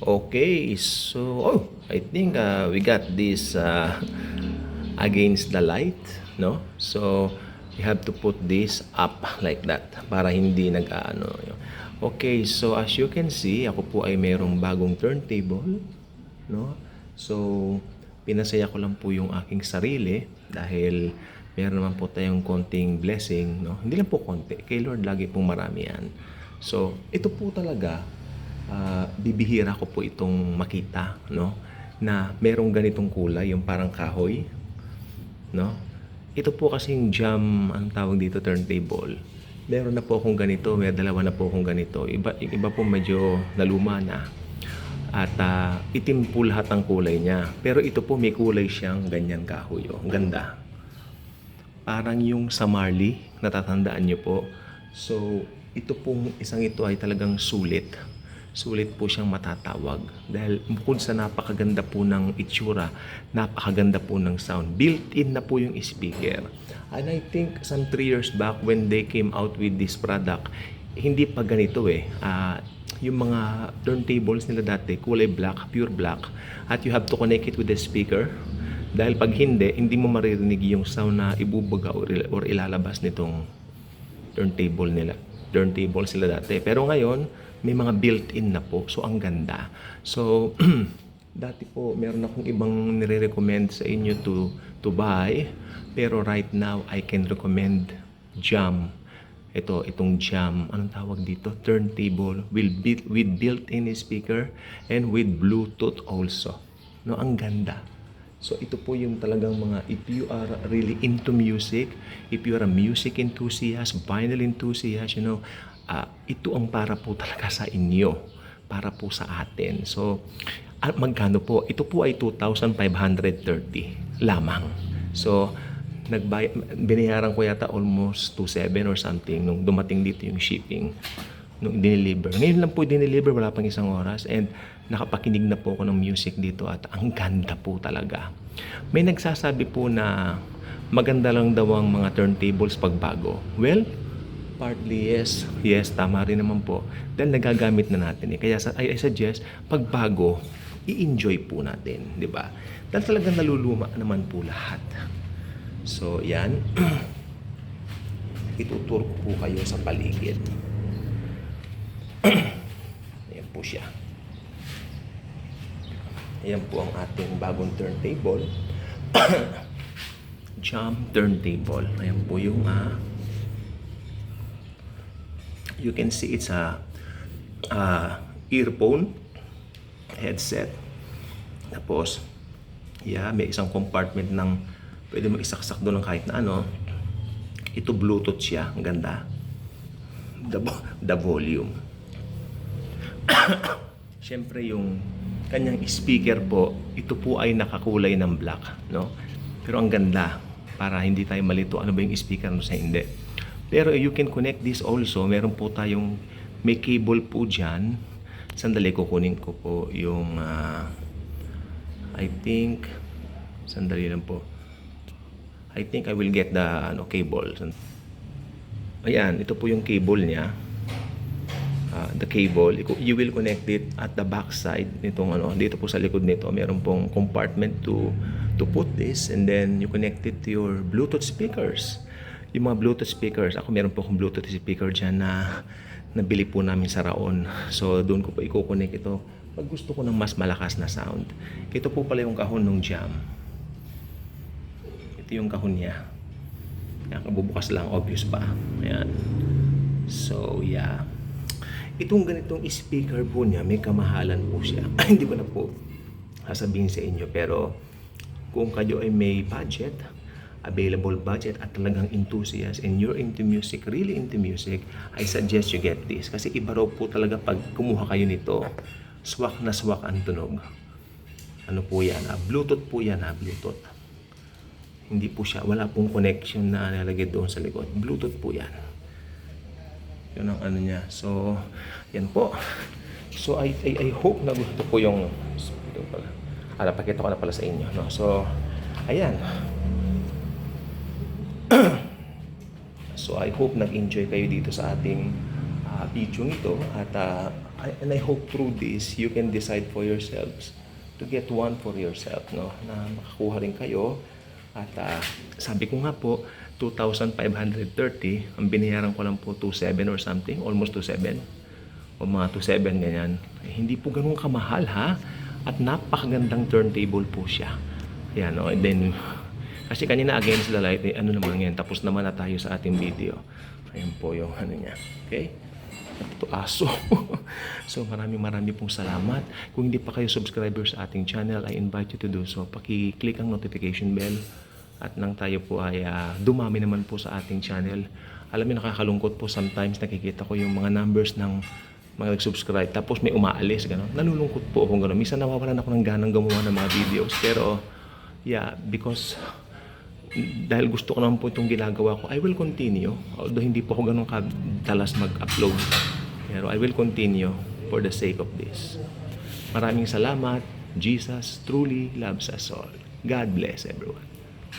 Okay, so I think we got this against the light, no? So you have to put this up like that para hindi nag-ano. Okay, so as you can see, ako po ay merong bagong turntable, no? So pinasaya ko lang po yung aking sarili dahil meron naman po tayong konting blessing, no? Hindi lang po konti, kay Lord lagi pong marami yan. So ito po talaga bibihira ko po itong makita, no, na merong ganitong kulay, yung parang kahoy, no. Ito po kasing jam, ang tawag dito, turntable. Meron na po akong ganito, may dalawa na po akong ganito. Iba po medyo naluma na. At itim po lahat ang kulay niya. Pero ito po may kulay siyang ganyan kahoy. Oh. Ang ganda. Parang yung sa Marley, natatandaan niyo po. So, ito pong isang ito ay talagang sulit. Sulit po siyang matatawag dahil bukod sa napakaganda po ng itsura, napakaganda po ng sound. Built-in na po yung speaker. And I think some 3 years back when they came out with this product, hindi pa ganito eh. Yung mga turntables nila dati, kulay black, pure black, at you have to connect it with the speaker. Dahil pag hindi mo maririnig yung sound na ibubuga or ilalabas nitong turntable nila. Turntable sila dati. Pero ngayon, may mga built-in na po. So, ang ganda. So, dati po, meron akong ibang nire-recommend sa inyo to buy. Pero right now, I can recommend Jam. Itong Jam. Anong tawag dito? Turntable with built-in speaker and with Bluetooth also. No, ang ganda. So, ito po yung talagang mga, if you are really into music, if you are a music enthusiast, vinyl enthusiast, ito ang para po talaga sa inyo, para po sa atin. So, magkano po? Ito po ay 2,530 lamang. So, binayaran ko yata almost 2,700 or something nung dumating dito yung shipping, nung dineliver. Ngayon lang po dineliver, wala pang isang oras, and nakapakinig na po ako ng music dito at ang ganda po talaga. May nagsasabi po na maganda lang daw ang mga turntables pag bago. Well, partly yes. Yes, tama rin naman po. Dahil nagagamit na natin eh. Kaya I suggest, pag bago, i-enjoy po natin. Di ba? Dahil talagang naluluma naman po lahat. So, yan. Ituturo ko po kayo sa paligid. Ayan po siya. Ayan po ang ating bagong turntable. Jam turntable. Ayan po yung you can see it's a earphone headset. Tapos may isang compartment ng pwede mo isaksak doon ng kahit na ano. Ito Bluetooth siya. Ang ganda. The volume. Siyempre yung kanyang speaker po, ito po ay nakakulay ng black, no? Pero ang ganda, para hindi tayo malito ano ba yung speaker no sa hindi. Pero you can connect this also. Meron po tayong may cable po dyan. Sandali, kukunin ko po yung I think sandali lang po. I think I will get the cable. Ayan, ito po yung cable niya. The cable, you will connect it at the back side nitong dito po sa likod nito, meron pong compartment to put this, and then you connect it to your Bluetooth speakers. Yung mga Bluetooth speakers, ako meron po akong Bluetooth speaker dyan na nabili po namin sa Raon. So doon ko po i-connect ito pag gusto ko ng mas malakas na sound. Ito po pala yung kahon ng Jam. Ito yung kahon niya. Yan, kabubukas lang, obvious pa. Ayan. So yeah. Itong ganitong speaker po niya, may kamahalan po siya. Hindi ko na po sasabihin sa inyo. Pero kung kayo ay may budget, available budget, at talagang enthusiast, and you're into music, really into music, I suggest you get this. Kasi iba raw po talaga pag kumuha kayo nito, swak na swak ang tunog. Ano po yan? Bluetooth po yan, Bluetooth. Hindi po siya, wala pong connection na nalagay doon sa likod. Bluetooth po yan. Yun ang ano niya. So, yan po. So, I hope na gusto po yung ito pala. Pakita ko na pala sa inyo, no? So, ayan. So, I hope nag-enjoy kayo dito sa ating video ito at and I hope through this you can decide for yourselves to get one for yourself, no? Na makakuha rin kayo at sabi ko nga po 2,530, ang binayaran ko lang po 2,700 or something, almost 2,700 o mga 2,700 ganyan. Hindi po ganun kamahal ha, at napakagandang turntable po siya. Yan, no? And then kasi kanina against the light, ano naman yan, tapos naman na tayo sa ating video. Ayun po yung ano niya. Okay? Ito aso. So maraming pong salamat. Kung hindi pa kayo subscriber sa ating channel, I invite you to do so. Paki-click ang notification bell at nang tayo po ay dumami naman po sa ating channel. Alam niyo, nakakalungkot po sometimes nakikita ko yung mga numbers ng mga nag-subscribe tapos may umaalis, gano'n. Nalulungkot po ako gano'n. Minsan nawawalan ako ng ganang gumawa ng mga videos. Pero yeah, because dahil gusto ko naman po itong ginagawa ko, I will continue. Although hindi po ako ganun kadalas mag-upload. Pero I will continue for the sake of this. Maraming salamat. Jesus truly loves us all. God bless everyone.